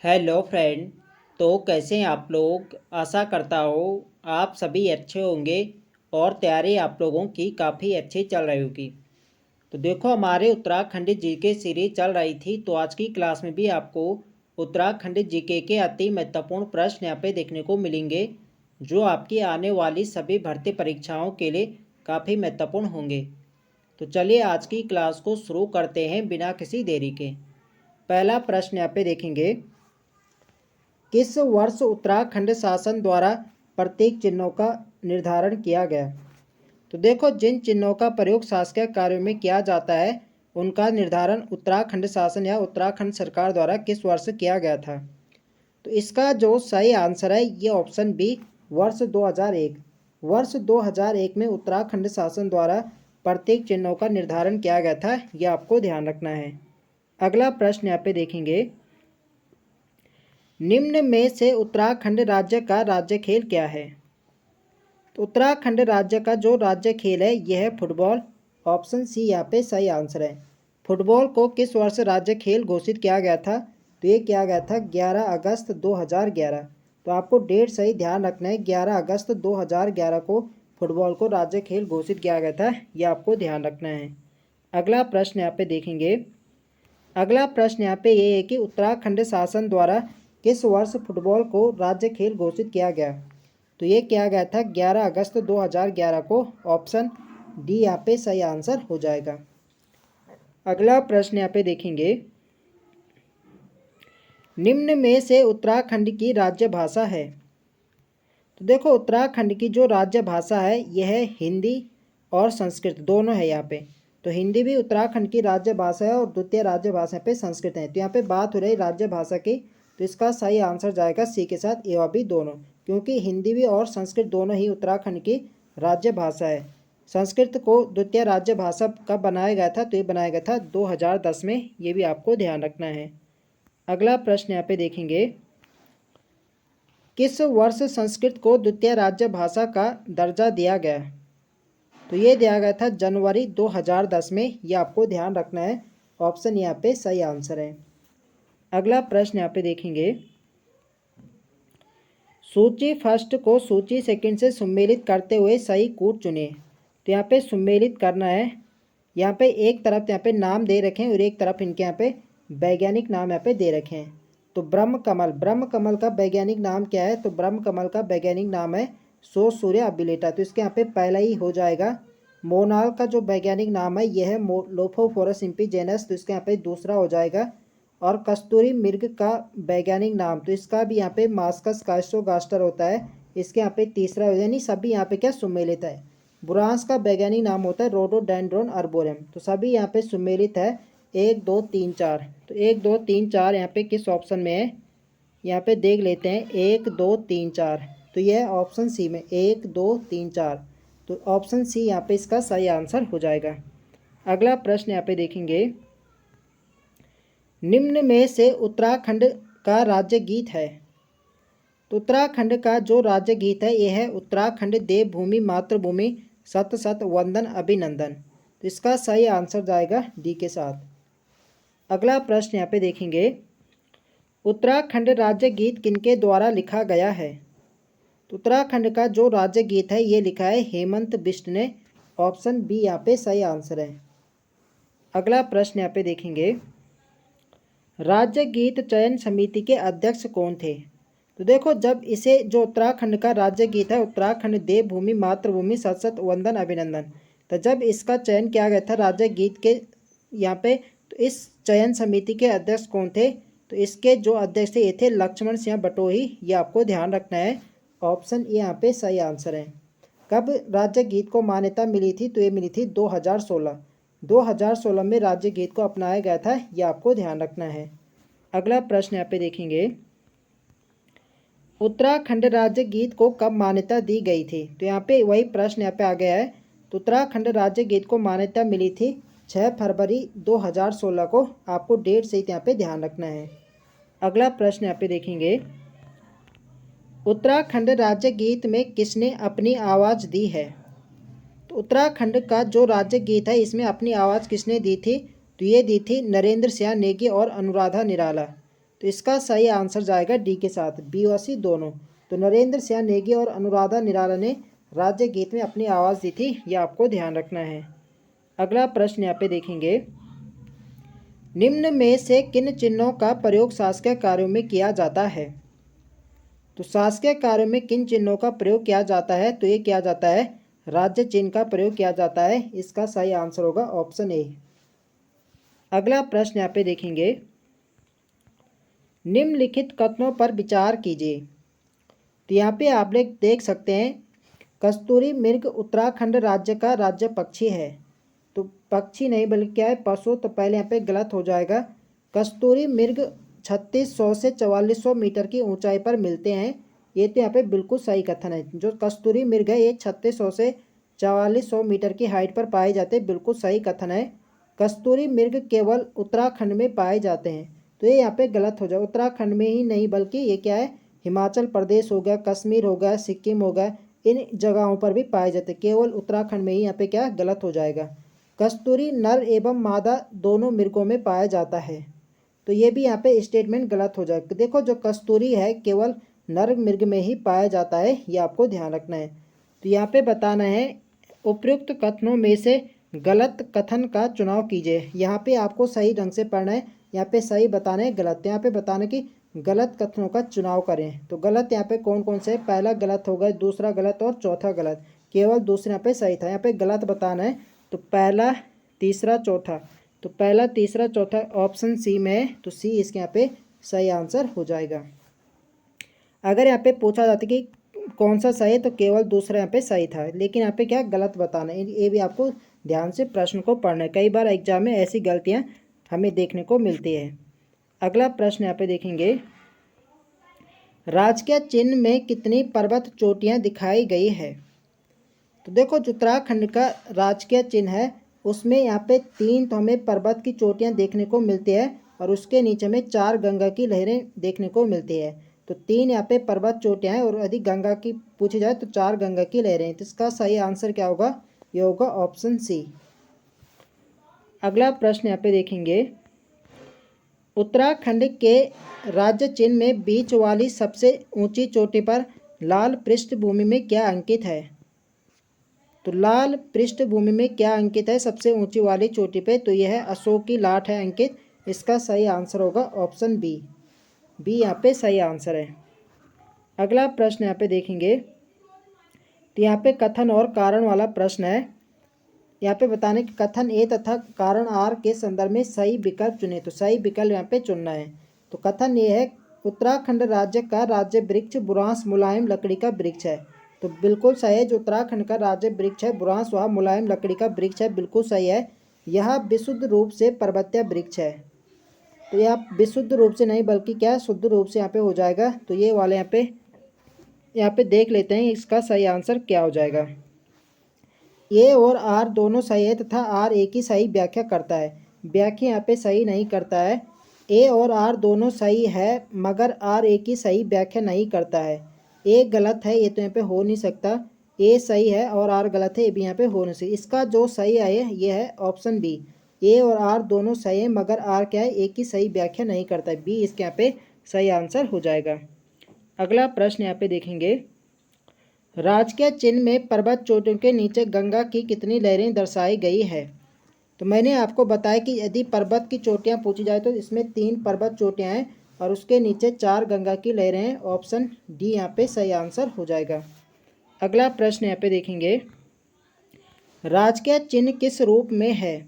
Hello friend. तो कैसे हैं आप लोग। आशा करता हूँ आप सभी अच्छे होंगे और तैयारी आप लोगों की काफ़ी अच्छी चल रही होगी। तो देखो हमारे उत्तराखंड जीके सीरीज चल रही थी, तो आज की क्लास में भी आपको उत्तराखंड जीके के अति महत्वपूर्ण प्रश्न यहाँ पे देखने को मिलेंगे, जो आपकी आने वाली सभी भर्ती परीक्षाओं के लिए काफ़ी महत्वपूर्ण होंगे। तो चलिए आज की क्लास को शुरू करते हैं बिना किसी देरी के। पहला प्रश्न यहाँ पे देखेंगे, किस वर्ष उत्तराखंड शासन द्वारा प्रतीक चिन्हों का निर्धारण किया गया। तो देखो, जिन चिन्हों का प्रयोग शासकीय कार्यों में किया जाता है उनका निर्धारण उत्तराखंड शासन या उत्तराखंड सरकार द्वारा किस वर्ष किया गया था। तो इसका जो सही आंसर है ये ऑप्शन बी, वर्ष 2001। वर्ष 2001 में उत्तराखंड शासन द्वारा प्रतीक चिन्हों का निर्धारण किया गया था, यह आपको ध्यान रखना है। अगला प्रश्न यहाँ पे देखेंगे, निम्न में से उत्तराखंड राज्य का राज्य खेल क्या है। तो उत्तराखंड राज्य का जो राज्य खेल है यह है फुटबॉल। ऑप्शन सी यहाँ पे सही आंसर है। फुटबॉल को किस वर्ष राज्य खेल घोषित किया गया था। तो ये किया गया था 11 अगस्त 2011। तो आपको डेट सही ध्यान रखना है, 11 अगस्त 2011 को फुटबॉल को राज्य खेल घोषित किया गया था, यह आपको ध्यान रखना है। अगला प्रश्न यहाँ पे देखेंगे, अगला प्रश्न यहाँ पे ये है कि उत्तराखंड शासन द्वारा किस वर्ष फुटबॉल को राज्य खेल घोषित किया गया। तो ये किया गया था 11 अगस्त 2011 को। ऑप्शन डी यहाँ पे सही आंसर हो जाएगा। अगला प्रश्न यहाँ पे देखेंगे, निम्न में से उत्तराखंड की राज्य भाषा है। तो देखो, उत्तराखंड की जो राज्य भाषा है यह है हिंदी और संस्कृत दोनों है यहाँ पे। तो हिंदी भी उत्तराखंड की राज्य भाषा है और द्वितीय राज्य भाषा पे संस्कृत है। तो यहाँ पे बात हो रही राज्य भाषा की, तो इसका सही आंसर जाएगा सी के साथ, ए और बी दोनों, क्योंकि हिंदी भी और संस्कृत दोनों ही उत्तराखंड की राज्य भाषा है। संस्कृत को द्वितीय राज्य भाषा कब बनाया गया था। तो ये बनाया गया था 2010 में, ये भी आपको ध्यान रखना है। अगला प्रश्न यहाँ पे देखेंगे, किस वर्ष संस्कृत को द्वितीय राज्य भाषा का दर्जा दिया गया। तो ये दिया गया था जनवरी 2010 में, ये आपको ध्यान रखना है। ऑप्शन यहाँ पे सही आंसर है। अगला प्रश्न यहाँ पे देखेंगे, सूची फर्स्ट को सूची सेकंड से सम्मिलित करते हुए सही कूट चुने। तो यहाँ पे सम्मिलित करना है, यहाँ पे एक तरफ यहाँ पे नाम दे रखे हैं और एक तरफ इनके यहाँ पे वैज्ञानिक नाम यहाँ पे दे रखे हैं। तो ब्रह्म कमल, ब्रह्म कमल का वैज्ञानिक नाम क्या है। तो ब्रह्म कमल का वैज्ञानिक नाम है सो सूर्य अबिलेटा। तो इसके यहाँ पे पहला ही हो जाएगा। मोनाल का जो वैज्ञानिक नाम है यह है लोफोफोरस इम्पीजेनस। तो इसके यहाँ पे दूसरा हो जाएगा। और कस्तूरी मृग का वैज्ञानिक नाम, तो इसका भी यहाँ पे मास्कस कास्ट्रोगास्टर होता है, इसके यहाँ पे तीसरा हो, यानी सभी यहाँ पे क्या सम्मिलित है। बुरांस का वैज्ञानिक नाम होता है रोडोडेंड्रोन अर्बोरियम। तो सभी यहाँ पे सम्मिलित है, 1 2 3 4। तो 1 2 3 4 यहाँ पे किस ऑप्शन में है, यहाँ पे देख लेते हैं। 1 2 3 4, तो यह ऑप्शन सी में 1 2 3 4। तो ऑप्शन सी यहाँ पे इसका सही आंसर हो जाएगा। अगला प्रश्न यहाँ पे देखेंगे, निम्न में से उत्तराखंड का राज्य गीत है। तो उत्तराखंड का जो राज्य गीत है यह है उत्तराखंड देवभूमि मातृभूमि सत सत वंदन अभिनंदन। तो इसका सही आंसर जाएगा डी के साथ। अगला प्रश्न यहाँ पे देखेंगे, उत्तराखंड राज्य गीत किनके द्वारा लिखा गया है। तो उत्तराखंड का जो राज्य गीत है ये लिखा है हेमंत बिष्ट ने। ऑप्शन बी यहाँ पे सही आंसर है। अगला प्रश्न यहाँ पे देखेंगे, राज्य गीत चयन समिति के अध्यक्ष कौन थे। तो देखो, जब इसे जो उत्तराखंड का राज्य गीत है उत्तराखंड देवभूमि मातृभूमि सत सत वंदन अभिनंदन, तो जब इसका चयन किया गया था राज्य गीत के यहाँ पे, तो इस चयन समिति के अध्यक्ष कौन थे। तो इसके जो अध्यक्ष थे ये थे लक्ष्मण सिंह बटोही, ये आपको ध्यान रखना है। ऑप्शन ए यहाँ पे सही आंसर है। कब राज्य गीत को मान्यता मिली थी। तो ये मिली थी 2016। 2016 में राज्य गीत को अपनाया गया था, यह आपको ध्यान रखना है। अगला प्रश्न यहाँ पे देखेंगे, उत्तराखंड राज्य गीत को कब मान्यता दी गई थी। तो यहाँ पे वही प्रश्न यहाँ पे आ गया है। तो उत्तराखंड राज्य गीत को मान्यता मिली थी 6 फरवरी 2016 को। आपको डेट सहित यहाँ पे ध्यान रखना है। अगला प्रश्न यहाँ पे देखेंगे, उत्तराखंड राज्य गीत में किसने अपनी आवाज़ दी है। तो उत्तराखंड का जो राज्य गीत है इसमें अपनी आवाज़ किसने दी थी। तो ये दी थी नरेंद्र सिंह नेगी और अनुराधा निराला। तो इसका सही आंसर जाएगा डी के साथ, बी और सी दोनों। तो नरेंद्र सिंह नेगी और अनुराधा निराला ने राज्य गीत में अपनी आवाज़ दी थी, यह आपको ध्यान रखना है। अगला प्रश्न यहाँ पे देखेंगे, निम्न में से किन चिन्हों का प्रयोग शासकीय कार्यों में किया जाता है? तो शासकीय कार्यों में किन चिन्हों का प्रयोग किया जाता है? तो ये किया जाता है राज्य चिन्ह का प्रयोग किया जाता है। इसका सही आंसर होगा ऑप्शन ए। अगला प्रश्न यहाँ पे देखेंगे, निम्नलिखित कथनों पर विचार कीजिए। तो यहाँ पे आप लोग देख सकते हैं, कस्तूरी मृग उत्तराखंड राज्य का राज्य पक्षी है। तो पक्षी नहीं बल्कि क्या है, पशु। तो पहले यहाँ पे गलत हो जाएगा। कस्तूरी मृग 3600 से 4400 मीटर की ऊंचाई पर मिलते हैं। ये तो यहाँ पे बिल्कुल सही कथन है। जो कस्तूरी मृग है ये 3600 से 4400 मीटर की हाइट पर पाए जाते हैं, बिल्कुल सही कथन है। कस्तूरी मृग केवल उत्तराखंड में पाए जाते हैं, तो ये यहाँ पे गलत हो जाए। उत्तराखंड में ही नहीं बल्कि ये क्या है, हिमाचल प्रदेश हो गया, कश्मीर हो गया, सिक्किम हो गया, इन जगहों पर भी पाए जाते हैं। केवल उत्तराखंड में ही यहाँ पे क्या गलत हो जाएगा। कस्तूरी नर एवं मादा दोनों मृगों में पाया जाता है, तो ये भी यहाँ पे स्टेटमेंट गलत हो जाएगा। देखो जो कस्तूरी है केवल नर मृग में ही पाया जाता है, ये आपको ध्यान रखना है। तो यहाँ पे बताना है उपयुक्त कथनों में से गलत कथन का चुनाव कीजिए। यहाँ पे आपको सही ढंग से पढ़ना है, यहाँ पे सही बताना है, गलत यहाँ पे बताना कि गलत कथनों का चुनाव करें। तो गलत यहाँ पे कौन कौन से, पहला गलत होगा, दूसरा गलत और चौथा गलत। केवल दूसरा यहाँ पे सही था। यहाँ पे गलत बताना है, तो पहला तीसरा चौथा, तो पहला तीसरा चौथा ऑप्शन सी में है, तो सी इसके यहाँ पे सही आंसर हो जाएगा। अगर यहाँ पे पूछा जाता कि कौन सा सही है, तो केवल दूसरा यहाँ पे सही था, लेकिन यहाँ पे क्या गलत बताना है। ये भी आपको ध्यान से प्रश्न को पढ़ना है। कई बार एग्जाम में ऐसी गलतियाँ हमें देखने को मिलती है। अगला प्रश्न यहाँ पे देखेंगे, राजकीय चिन्ह में कितनी पर्वत चोटियाँ दिखाई गई है? तो देखो जो उत्तराखंड का राजकीय चिन्ह है उसमें यहाँ पे 3 तो हमें पर्वत की चोटियाँ देखने को मिलती है, और उसके नीचे में 4 गंगा की लहरें देखने को मिलती है। तो 3 यहाँ पे पर्वत चोटियाँ हैं, और यदि गंगा की पूछी जाए तो 4 गंगा की लहरें। तो इसका सही आंसर क्या होगा? ये होगा ऑप्शन सी। अगला प्रश्न यहाँ पे देखेंगे, उत्तराखंड के राज्य चिन्ह में बीच वाली सबसे ऊंची चोटी पर लाल पृष्ठभूमि में क्या अंकित है? तो लाल पृष्ठभूमि में क्या अंकित है सबसे ऊंची वाली चोटी पे? तो यह है अशोक की लाट है अंकित। इसका सही आंसर होगा ऑप्शन बी। बी यहाँ पे सही आंसर है। अगला प्रश्न यहाँ पे देखेंगे, तो यहाँ पे कथन और कारण वाला प्रश्न है। यहाँ पे बताने कि कथन ए तथा कारण आर के संदर्भ में सही विकल्प चुने। तो सही विकल्प यहाँ पे चुनना है। तो कथन ये है, उत्तराखंड राज्य का राज्य वृक्ष बुरांश मुलायम लकड़ी का वृक्ष है। तो बिल्कुल सही है, जो उत्तराखंड का राज्य वृक्ष है बुरांश वह मुलायम लकड़ी का वृक्ष है, बिल्कुल सही है। यह विशुद्ध रूप से पर्वतीय वृक्ष है। तो यह विशुद्ध रूप से नहीं बल्कि क्या शुद्ध रूप से यहाँ पे हो जाएगा। तो ये वाले यहाँ पे देख लेते हैं इसका सही आंसर क्या हो जाएगा। ए और आर दोनों सही है तथा आर एक ही सही व्याख्या करता है। व्याख्या यहाँ पे सही नहीं करता है। ए और आर दोनों सही है मगर आर एक ही सही व्याख्या नहीं करता है। ए गलत है, ये तो यहाँ पे हो नहीं सकता। ए सही है और आर गलत है, ये भी यहाँ पे हो नहीं सकता। इसका जो सही है ये है ऑप्शन बी। ए और आर दोनों सही है मगर आर क्या है, एक ही सही व्याख्या नहीं करता है। बी इसके यहाँ पे सही आंसर हो जाएगा। अगला प्रश्न यहाँ पे देखेंगे, राजकीय चिन्ह में पर्वत चोटियों के नीचे गंगा की कितनी लहरें दर्शाई गई है? तो मैंने आपको बताया कि यदि पर्वत की चोटियाँ पूछी जाए तो इसमें 3 पर्वत चोटियाँ हैं और उसके नीचे 4 गंगा की लहरें हैं। ऑप्शन डी यहाँ पे सही आंसर हो जाएगा। अगला प्रश्न यहाँ पे देखेंगे, राजकीय चिन्ह किस रूप में है?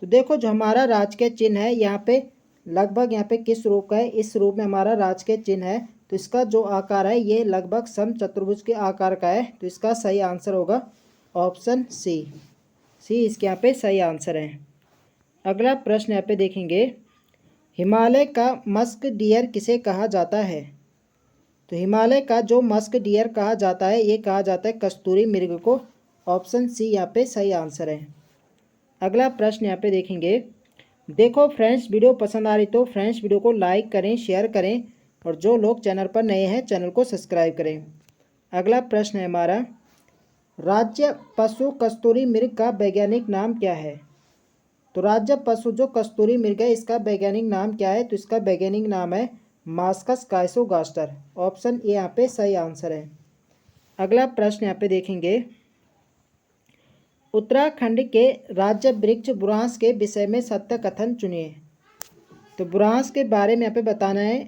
तो देखो जो हमारा राजकीय चिन्ह है यहाँ पे लगभग यहाँ पे किस रूप का है, इस रूप में हमारा राजकीय चिन्ह है। तो इसका जो आकार है ये लगभग समचतुर्भुज के आकार का है। तो इसका सही आंसर होगा ऑप्शन सी। सी इसके यहाँ पे सही आंसर है। अगला प्रश्न यहाँ पे देखेंगे, हिमालय का मस्क डियर किसे कहा जाता है? तो हिमालय का जो मस्क डियर कहा जाता है ये कहा जाता है कस्तूरी मृग को। ऑप्शन सी यहाँ पे सही आंसर है। अगला प्रश्न यहाँ पे देखेंगे, देखो फ्रेंड्स वीडियो पसंद आ रही तो फ्रेंड्स वीडियो को लाइक करें, शेयर करें, और जो लोग चैनल पर नए हैं चैनल को सब्सक्राइब करें। अगला प्रश्न है हमारा, राज्य पशु कस्तूरी मृग का वैज्ञानिक नाम क्या है? तो राज्य पशु जो कस्तूरी मृग है इसका वैज्ञानिक नाम क्या है? तो इसका वैज्ञानिक नाम है मास्कस काइसोगास्टर। ऑप्शन ए यहाँ पे सही आंसर है। अगला प्रश्न यहाँ पे देखेंगे, उत्तराखंड के राज्य वृक्ष बुरांस के विषय में सत्य कथन चुनिए। तो बुरांस के बारे में यहाँ पे बताना है।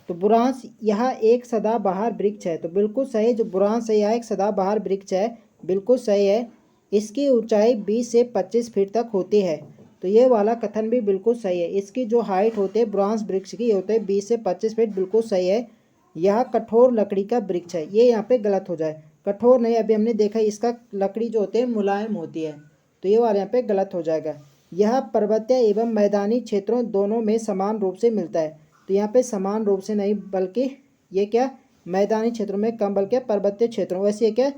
तो बुरांस यह एक सदाबहार वृक्ष है। तो बिल्कुल सही, जो बुरांस है यह एक सदाबहार वृक्ष है, बिल्कुल सही है। इसकी ऊंचाई 20 से 25 फीट तक होती है। तो ये वाला कथन भी बिल्कुल सही है। इसकी जो हाइट होती है बुरांस वृक्ष की होती है 20 से 25 फीट, बिल्कुल सही है। यह कठोर लकड़ी का वृक्ष है, ये यहाँ पे गलत हो जाए। कठोर नहीं, अभी हमने देखा इसका लकड़ी जो होती है मुलायम होती है, तो ये वाला यहाँ पे गलत हो जाएगा। यह पर्वतीय एवं मैदानी क्षेत्रों दोनों में समान रूप से मिलता है। तो यहाँ पे समान रूप से नहीं, बल्कि ये क्या मैदानी क्षेत्रों में कम, बल्कि पर्वतीय क्षेत्रों, वैसे ये क्या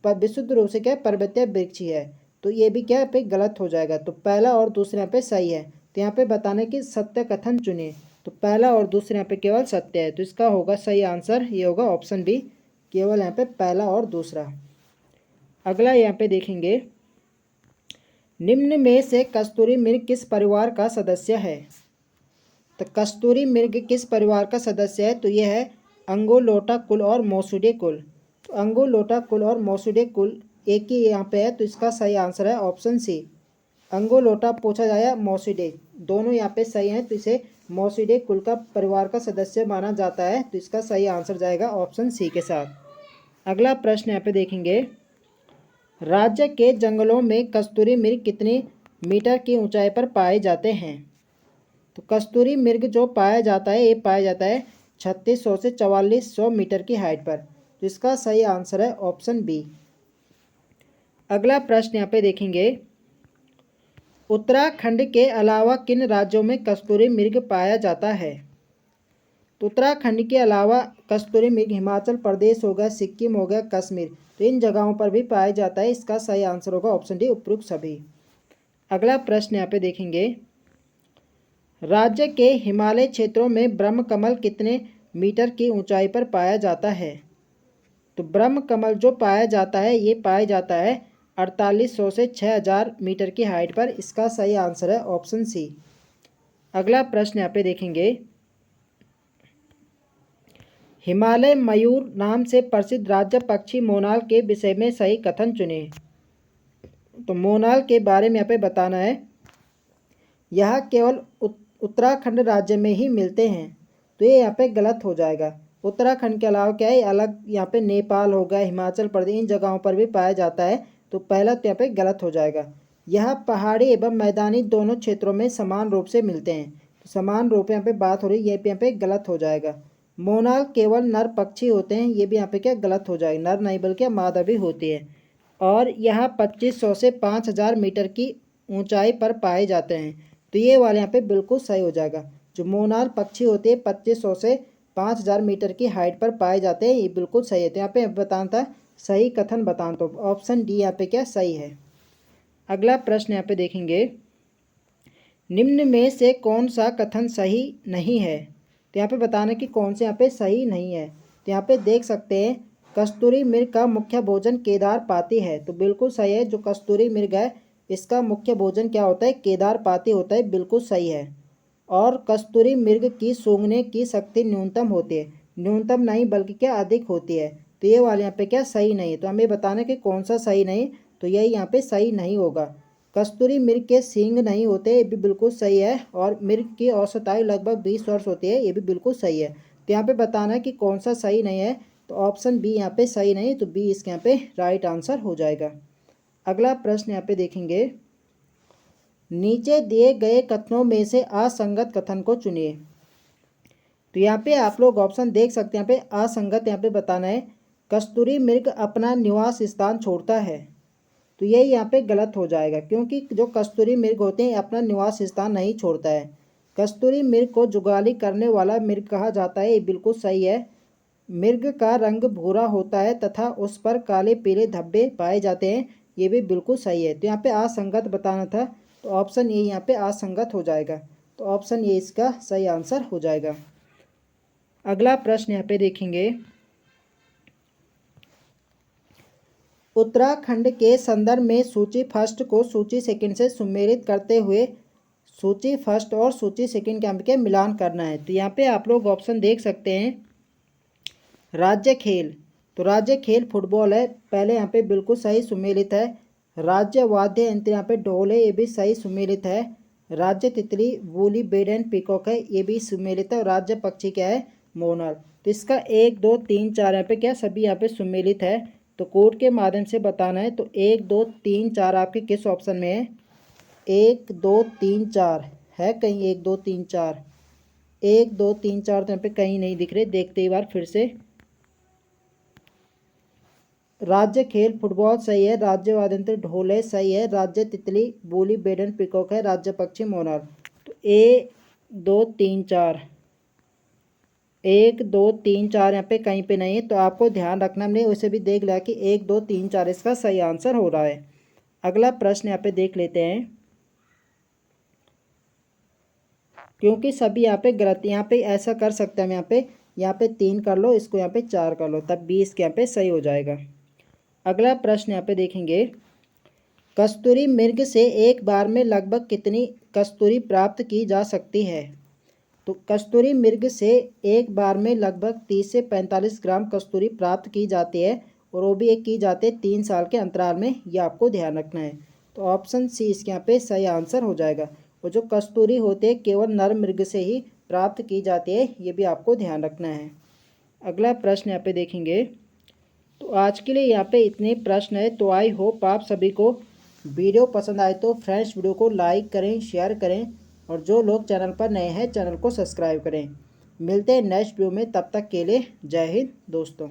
विशुद्ध रूप से क्या पर्वतीय वृक्ष ही है। तो ये भी क्या पे गलत हो जाएगा। तो पहला और दूसरे यहाँ पे सही है। तो यहाँ पे बताने की सत्य कथन चुनिए। तो पहला और दूसरे यहाँ पे केवल सत्य है, तो इसका होगा सही आंसर, ये होगा ऑप्शन बी, केवल यहाँ पे पहला और दूसरा। अगला यहाँ पे देखेंगे, निम्न में से कस्तूरी मृग किस परिवार का सदस्य है? तो कस्तूरी मृग किस परिवार का सदस्य है? तो यह है अंगोलोटा कुल और मोसुडे कुल। तो अंगोलोटा कुल और मोसुडे कुल एक ही यहाँ पे है, तो इसका सही आंसर है ऑप्शन सी। अंगोलोटा पूछा जाए मोसुडे, दोनों यहाँ पे सही हैं, तो इसे मोसुडे कुल का परिवार का सदस्य माना जाता है। तो इसका सही आंसर जाएगा ऑप्शन सी के साथ। अगला प्रश्न यहाँ पे देखेंगे, राज्य के जंगलों में कस्तूरी मृग कितने मीटर की ऊंचाई पर पाए जाते हैं? तो कस्तूरी मृग जो पाया जाता है, ये पाया जाता है 3600 से 4400 मीटर की हाइट पर। तो इसका सही आंसर है ऑप्शन बी। अगला प्रश्न यहाँ पे देखेंगे, उत्तराखंड के अलावा किन राज्यों में कस्तूरी मृग पाया जाता है? तो उत्तराखंड के अलावा कस्तूरी मृग हिमाचल प्रदेश हो गया, सिक्किम हो गया, कश्मीर, तो इन जगहों पर भी पाया जाता है। इसका सही आंसर होगा ऑप्शन डी, उपरोक्त सभी। अगला प्रश्न यहाँ पे देखेंगे, राज्य के हिमालय क्षेत्रों में ब्रह्म कमल कितने मीटर की ऊंचाई पर पाया जाता है? तो ब्रह्म कमल जो पाया जाता है ये पाया जाता है 4800 से 6000 मीटर की हाइट पर। इसका सही आंसर है ऑप्शन सी। अगला प्रश्न यहाँ पे देखेंगे, हिमालय मयूर नाम से प्रसिद्ध राज्य पक्षी मोनाल के विषय में सही कथन चुने। तो मोनाल के बारे में यहाँ पे बताना है, यह केवल उत्तराखंड राज्य में ही मिलते हैं। तो ये यहाँ पे गलत हो जाएगा। उत्तराखंड के अलावा क्या है अलग, यहाँ पे नेपाल हो गया, हिमाचल प्रदेश, इन जगहों पर भी पाया जाता है। तो पहला तो यहाँ पे गलत हो जाएगा। यह पहाड़ी एवं मैदानी दोनों क्षेत्रों में समान रूप से मिलते हैं। तो समान रूप यहाँ पे बात हो रही है, ये यहाँ पे गलत हो जाएगा। मोनाल केवल नर पक्षी होते हैं, ये भी यहाँ पे क्या गलत हो जाएगा, नर नहीं बल्कि मादा भी होती है। और यह 2500 से 5000 मीटर की ऊंचाई पर पाए जाते हैं। तो ये वाले यहाँ पे बिल्कुल सही हो जाएगा। जो मोनाल पक्षी होते हैं 2500 से 5000 मीटर की हाइट पर पाए जाते हैं, ये बिल्कुल सही है। तो यहाँ पे बताना था सही कथन बताना, तो ऑप्शन डी यहाँ पे क्या सही है। अगला प्रश्न यहाँ पे देखेंगे, निम्न में से कौन सा कथन सही नहीं है? तो यहाँ पे बताना कि कौन से यहाँ पे सही नहीं है। तो यहाँ पे देख सकते हैं, कस्तूरी मृग का मुख्य भोजन केदार पाती है। तो बिल्कुल सही है, जो कस्तूरी मृग है इसका मुख्य भोजन क्या होता है, केदार पाती होता है, बिल्कुल सही है। और कस्तूरी मृग की सूंघने की शक्ति न्यूनतम होती है, न्यूनतम नहीं बल्कि क्या अधिक होती है। तो ये वाले यहाँ पे क्या सही नहीं है। तो हमें बताना कि कौन सा सही नहीं, तो यही यहाँ पे सही नहीं होगा। कस्तूरी मृग के सींग नहीं होते, ये भी बिल्कुल सही है। और मृग की औसत आयु लगभग 20 वर्ष होती है, ये भी बिल्कुल सही है। तो यहाँ पे बताना है कि कौन सा सही नहीं है, तो ऑप्शन बी यहाँ पे सही नहीं, तो बी इसके यहाँ पे राइट आंसर हो जाएगा। अगला प्रश्न यहाँ पे देखेंगे, नीचे दिए गए कथनों में से असंगत कथन को चुनिए। तो यहाँ पे आप लोग ऑप्शन देख सकते हैं, यहाँ पे असंगत यहाँ पे बताना है, कस्तूरी मृग अपना निवास स्थान छोड़ता है। तो ये यहाँ पे गलत हो जाएगा, क्योंकि जो कस्तूरी मृग होते हैं अपना निवास स्थान नहीं छोड़ता है। कस्तूरी मृग को जुगाली करने वाला मृग कहा जाता है, ये बिल्कुल सही है। मृग का रंग भूरा होता है तथा उस पर काले पीले धब्बे पाए जाते हैं, ये भी बिल्कुल सही है। तो यहाँ पे असंगत बताना था, तो ऑप्शन ए यहाँ पे असंगत हो जाएगा। तो ऑप्शन ए इसका सही आंसर हो जाएगा। अगला प्रश्न यहाँ पे देखेंगे, उत्तराखंड के संदर्भ में सूची फर्स्ट को सूची सेकंड से सुमेलित करते हुए सूची फर्स्ट और सूची सेकंड के यहाँ पे मिलान करना है। तो यहाँ पे आप लोग ऑप्शन देख सकते हैं। राज्य खेल, तो राज्य खेल फुटबॉल है, पहले यहाँ पे बिल्कुल सही सुमेलित है। राज्य वाद्य यंत्र यहाँ पे ढोल है, ये भी सही सुमेलित है। राज्य तितली वूली बेड एंड पीकॉक है, ये भी सुमेलित है। और राज्य पक्षी क्या है, मोनल। तो इसका 1 2 3 4 यहाँ पे क्या सभी यहाँ पे सुमेलित है। तो कोड के माध्यम से बताना है। तो 1 2 3 4 आपके किस ऑप्शन में है? 1 2 3 4 है कहीं? 1 2 3 4 1 2 3 4 तो यहाँ पे कहीं नहीं दिख रहे। देखते ही बार फिर से। राज्य खेल फुटबॉल सही है। राज्य वाद्ययंत्र ढोल है, सही है। राज्य तितली बोली बेडन पिकॉक है। राज्य पक्षी मोनाल। तो 1 2 3 4 1 2 3 4 यहाँ पे कहीं पे नहीं है। तो आपको ध्यान रखना, हमने उसे भी देख लिया कि 1 2 3 4 इसका सही आंसर हो रहा है। अगला प्रश्न यहाँ पे देख लेते हैं, क्योंकि सभी यहाँ पे गलत। यहाँ पे ऐसा कर सकते हैं हम, यहाँ पे 3 कर लो, इसको यहाँ पे 4 कर लो, तब 20 के यहाँ पे सही हो जाएगा। अगला प्रश्न यहाँ पे देखेंगे, कस्तूरी मृग से एक बार में लगभग कितनी कस्तूरी प्राप्त की जा सकती है? तो कस्तूरी मृग से एक बार में लगभग 30 से 45 ग्राम कस्तूरी प्राप्त की जाती है, और वो भी एक की जाती है 3 साल के अंतराल में। ये आपको ध्यान रखना है। तो ऑप्शन सी इसके यहाँ पे सही आंसर हो जाएगा। और जो कस्तूरी होते हैं केवल नर मृग से ही प्राप्त की जाती है, ये भी आपको ध्यान रखना है। अगला प्रश्न यहाँ पे देखेंगे। तो आज के लिए यहाँ पे इतने प्रश्न है। तो आई होप आप सभी को वीडियो पसंद आए तो फ्रेंड्स वीडियो को लाइक करें, शेयर करें, और जो लोग चैनल पर नए हैं चैनल को सब्सक्राइब करें। मिलते हैं नेक्स्ट वीडियो में, तब तक के लिए जय हिंद दोस्तों।